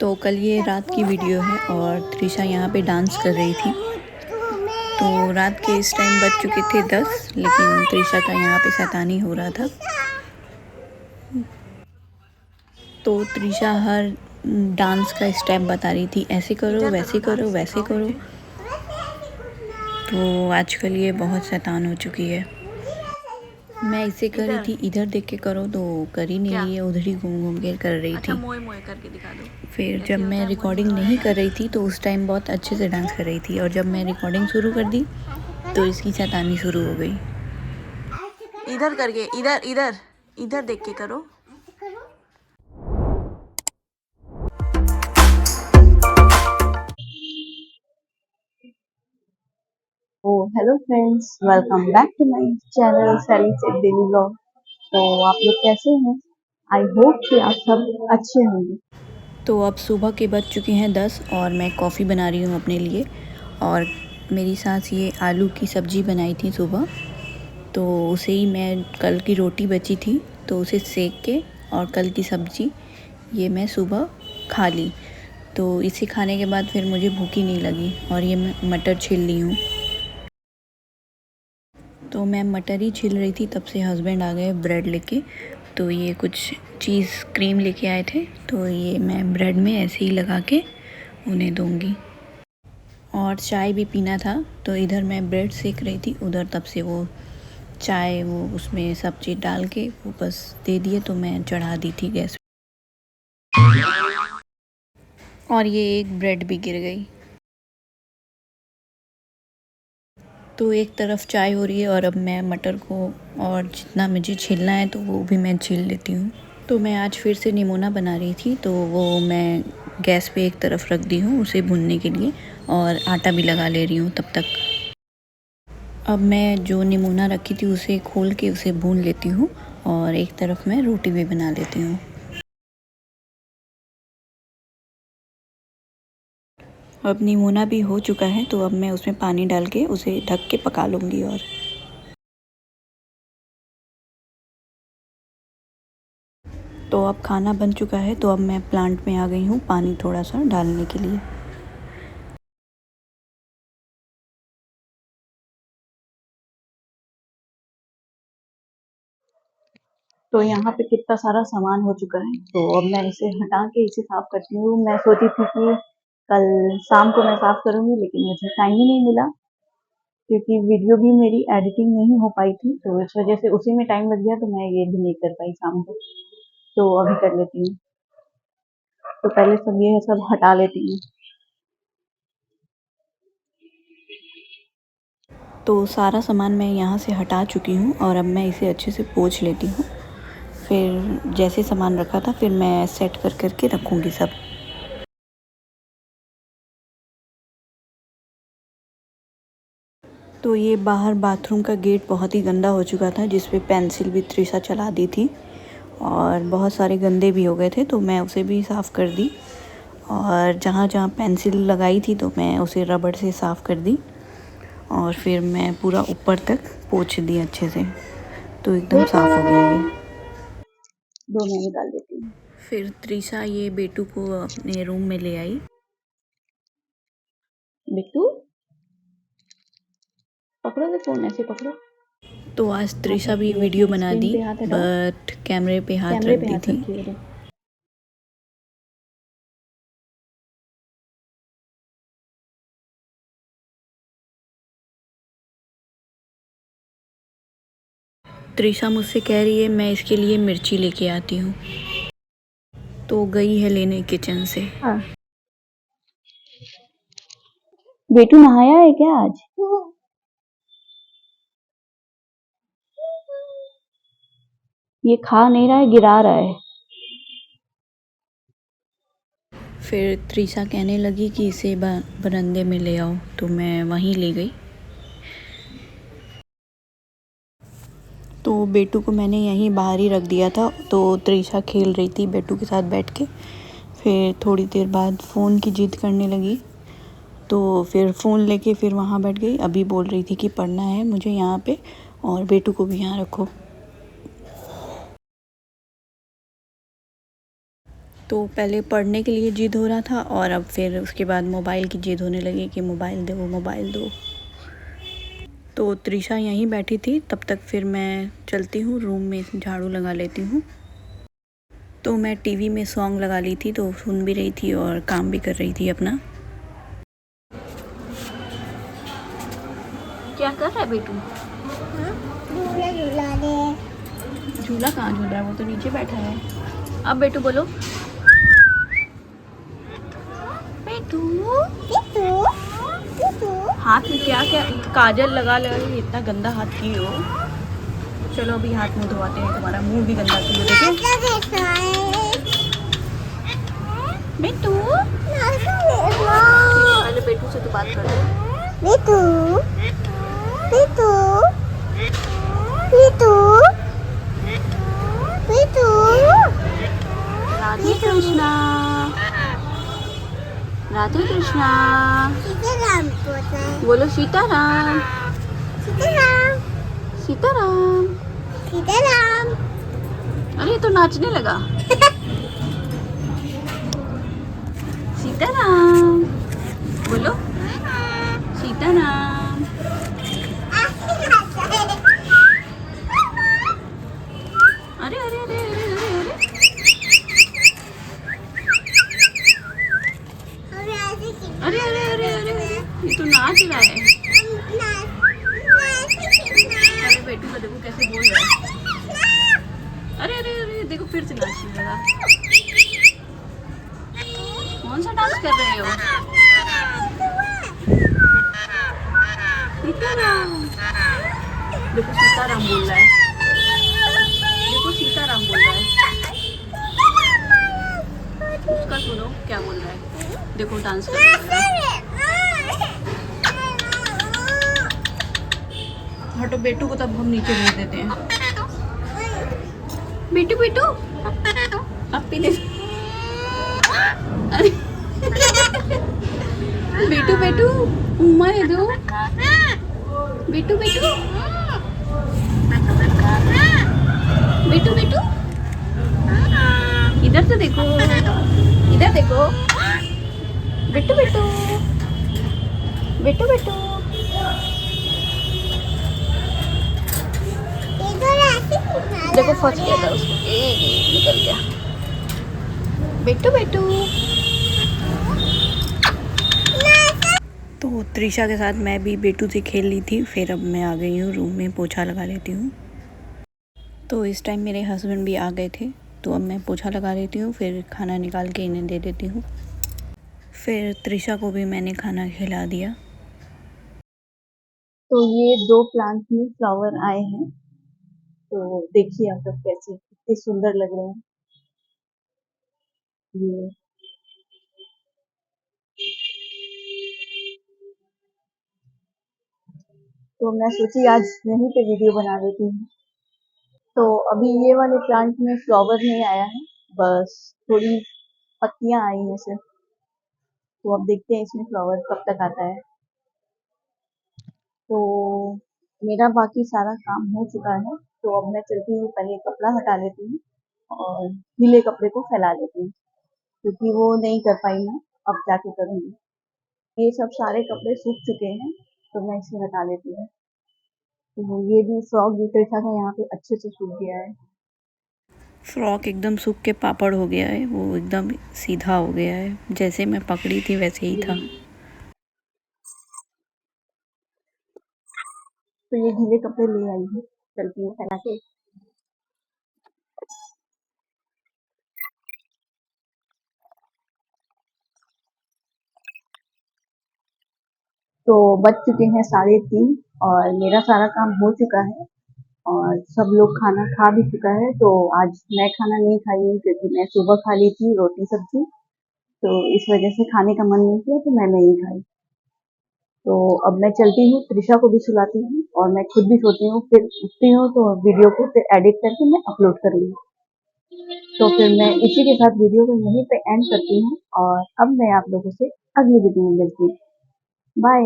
तो कल ये रात की वीडियो है और त्रिशा यहाँ पे डांस कर रही थी। तो रात के इस टाइम बज चुके थे 10, लेकिन त्रिशा का यहाँ पे शैतानी हो रहा था। तो त्रिशा हर डांस का स्टेप बता रही थी, ऐसे करो, वैसे करो, वैसे करो। तो आजकल ये बहुत शैतान हो चुकी है। मैं इसे कर रही थी, इधर देख के करो, तो कर ही नहीं रही है, उधर ही घूम घूम के कर रही थी। मोए मोए करके दिखा दो। फिर जब मैं रिकॉर्डिंग नहीं कर रही थी तो उस टाइम बहुत अच्छे से डांस कर रही थी, और जब मैं रिकॉर्डिंग शुरू कर दी तो इसकी शैतानी शुरू हो गई। इधर करके, इधर इधर इधर देख के करो। Hello friends, welcome back to my channel Sally से डेली व्लॉग। तो आप लोग कैसे हैं? आई होप कि आप सब अच्छे होंगे। तो अब सुबह के बज चुके हैं 10 और मैं कॉफ़ी बना रही हूँ अपने लिए। और मेरी सास ये आलू की सब्ज़ी बनाई थी सुबह, तो उसे ही मैं, कल की रोटी बची थी तो उसे सेक के और कल की सब्ज़ी ये मैं सुबह खा ली। तो इसे खाने के बाद फिर मुझे भूख ही नहीं लगी और ये मैं मटर छील ली हूँ। तो मैं मटर ही छील रही थी, तब से हस्बैंड आ गए ब्रेड लेके। तो ये कुछ चीज़ क्रीम लेके आए थे, तो ये मैं ब्रेड में ऐसे ही लगा के उन्हें दूंगी। और चाय भी पीना था, तो इधर मैं ब्रेड सेक रही थी, उधर तब से वो चाय वो उसमें सब चीज़ डाल के वो बस दे दिए, तो मैं चढ़ा दी थी गैस। और ये एक ब्रेड भी गिर गई। तो एक तरफ चाय हो रही है और अब मैं मटर को और जितना मुझे छीलना है तो वो भी मैं छील लेती हूँ। तो मैं आज फिर से निमोना बना रही थी, तो वो मैं गैस पे एक तरफ रख दी हूँ उसे भूनने के लिए, और आटा भी लगा ले रही हूँ तब तक। अब मैं जो निमोना रखी थी उसे खोल के उसे भून लेती हूँ, और एक तरफ मैं रोटी भी बना लेती हूँ। अब निमोना भी हो चुका है, तो अब मैं उसमें पानी डाल के उसे ढक के पका लूँगी। और तो अब खाना बन चुका है, तो अब मैं प्लांट में आ गई हूँ पानी थोड़ा सा डालने के लिए। तो यहाँ पे कितना सारा सामान हो चुका है, तो अब मैं इसे हटा के इसे साफ करती हूँ। मैं सोची थी कि कल शाम को मैं साफ करूँगी, लेकिन मुझे टाइम ही नहीं मिला क्योंकि वीडियो भी मेरी एडिटिंग नहीं हो पाई थी, तो इस वजह से उसी में टाइम लग गया, तो मैं ये भी नहीं कर पाई शाम को। तो अभी कर लेती हूँ। तो पहले सब ये सब हटा लेती हूँ। तो सारा सामान मैं यहाँ से हटा चुकी हूँ और अब मैं इसे अच्छे से पोंछ लेती हूँ। फिर जैसे सामान रखा था फिर मैं सेट कर करके रखूँगी सब। तो ये बाहर बाथरूम का गेट बहुत ही गंदा हो चुका था, जिस पे पेंसिल भी त्रिशा चला दी थी, और बहुत सारे गंदे भी हो गए थे, तो मैं उसे भी साफ़ कर दी। और जहाँ जहाँ पेंसिल लगाई थी तो मैं उसे रबड़ से साफ़ कर दी, और फिर मैं पूरा ऊपर तक पोंछ दी अच्छे से, तो एकदम साफ़ हो गया ये। 2 डाल देती हूँ। फिर त्रिशा ये बेटू को अपने रूम में ले आई। बिट्टू पकड़ो, तो फोन ऐसे पकड़ो। तो आज त्रिशा भी ये वीडियो अपने बना स्क्रीन दी, पे हाथ हटाओ, बट कैमरे पे हाथ कैमरे रख पे दी हाथ थी। रखिए। त्रिशा मुझसे कह रही है मैं इसके लिए मिर्ची लेके आती हूँ, तो गई है लेने किचन से। हाँ, बेटू नहाया है क्या आज? ये खा नहीं रहा है, गिरा रहा है। फिर त्रिशा कहने लगी कि इसे बरामदे में ले आओ, तो मैं वहीं ले गई। तो बेटू को मैंने यहीं बाहर ही रख दिया था, तो त्रिशा खेल रही थी बेटू के साथ बैठ के। फिर थोड़ी देर बाद फ़ोन की जिद करने लगी, तो फिर फ़ोन लेके फिर वहाँ बैठ गई। अभी बोल रही थी कि पढ़ना है मुझे यहाँ पे, और बेटू को भी यहाँ रखो। तो पहले पढ़ने के लिए जिद हो रहा था और अब फिर उसके बाद मोबाइल की जिद होने लगी कि मोबाइल दो मोबाइल दो। तो त्रिशा यहीं बैठी थी, तब तक फिर मैं चलती हूँ रूम में, झाड़ू लगा लेती हूँ। तो मैं टीवी में सॉन्ग लगा ली थी, तो सुन भी रही थी और काम भी कर रही थी अपना। क्या कर रहा है बेटू? झूला झूला दे। झूला कहाँ झूल रहा है, वो तो नीचे बैठा है। अब बेटू बोलो। बेटू टीटू टीटू। हाथ में क्या क्या काजल लगा लगा के इतना गंदा हाथ की हो। चलो अभी हाथ मुंह धोवाते हैं, तुम्हारा मुंह भी गंदा की हो। देखिए बेटू, पहले बेटू से तो बात कर लो। टीटू टीटू टीटू टीटू। राधे कृष्णा, राधे कृष्णा। सीताराम बोलता है। बोलो सीताराम, सीताराम सीताराम। सीताराम। अरे ये तो नाचने लगा। सीताराम बोलो, सीताराम। अरे अरे अरे अरे अरे अरे अरे अरे अरे अरे, ये तो नाच रहा है। अरे बेटू को देखो कैसे बोल रहा है। अरे अरे अरे देखो फिर से नाचने लगा। कौन सा डांस कर रहे हो? सीताराम। देखो सीताराम बोल रहा है, देखो सीताराम बोल रहा है। उसका सुनो क्या बोल रहा है, देखो डांस कर रहा है। हटो बेटू को तब हम नीचे भेज देते हैं। बेटू बेटू अपी दे। अरे बेटू बेटू उम्मा दे दो। बेटू बेटू बेटू बेटू इधर से देखो, इधर देखो। बेटू बेटू बेटू बेटू। देखो फंस गया था उसको, निकल गया। बेटू बेटू। तो त्रिशा के साथ मैं भी बेटू से खेल ली थी, फिर अब मैं आ गई हूँ रूम में, पोछा लगा लेती हूँ। तो इस टाइम मेरे हस्बैंड भी आ गए थे, तो अब मैं पोछा लगा लेती हूँ, फिर खाना निकाल के इन्हें दे देती हूँ। फिर त्रिशा को भी मैंने खाना खिला दिया। तो ये 2 प्लांट में फ्लावर आए हैं, तो देखिए आप लोग कैसे कितने सुंदर लग रहे हैं ये। तो मैं सोची आज यहीं पे वीडियो बना लेती हूँ। तो अभी ये वाले प्लांट में फ्लावर नहीं आया है, बस थोड़ी पत्तियां आई हैं सिर्फ। तो अब देखते हैं इसमें फ्लावर कब तक आता है। तो मेरा बाकी सारा काम हो चुका है, तो अब मैं चलती हूँ, पहले कपड़ा हटा लेती हूँ और गीले कपड़े को फैला लेती हूँ, क्योंकि वो नहीं कर पाई मैं, अब जाके करूँगी। ये सब सारे कपड़े सूख चुके हैं, तो मैं इसे हटा लेती हूँ। तो ये भी फ्रॉक जो था यहाँ पे अच्छे से सूख गया है। फ्रॉक एकदम सूख के पापड़ हो गया है, वो एकदम सीधा हो गया है, जैसे मैं पकड़ी थी वैसे ही था। तो ये गीले कपड़े ले आई हूँ, चलती हूँ फैला के। तो बज चुके हैं 3:30 और मेरा सारा काम हो चुका है और सब लोग खाना खा भी चुका है। तो आज मैं खाना नहीं खाई हूँ, क्योंकि मैं सुबह खा ली थी रोटी सब्जी, तो इस वजह से खाने का मन नहीं किया, तो मैं नहीं खाई। तो अब मैं चलती हूँ, त्रिशा को भी सुलाती हूँ और मैं खुद भी सोती हूँ, फिर उठती हूँ तो वीडियो को फिर एडिट करके मैं अपलोड करूँगी। तो फिर मैं इसी के साथ वीडियो को यहीं पे एंड करती हूँ और अब मैं आप लोगों से अगली वीडियो में मिलती हूँ। बाय।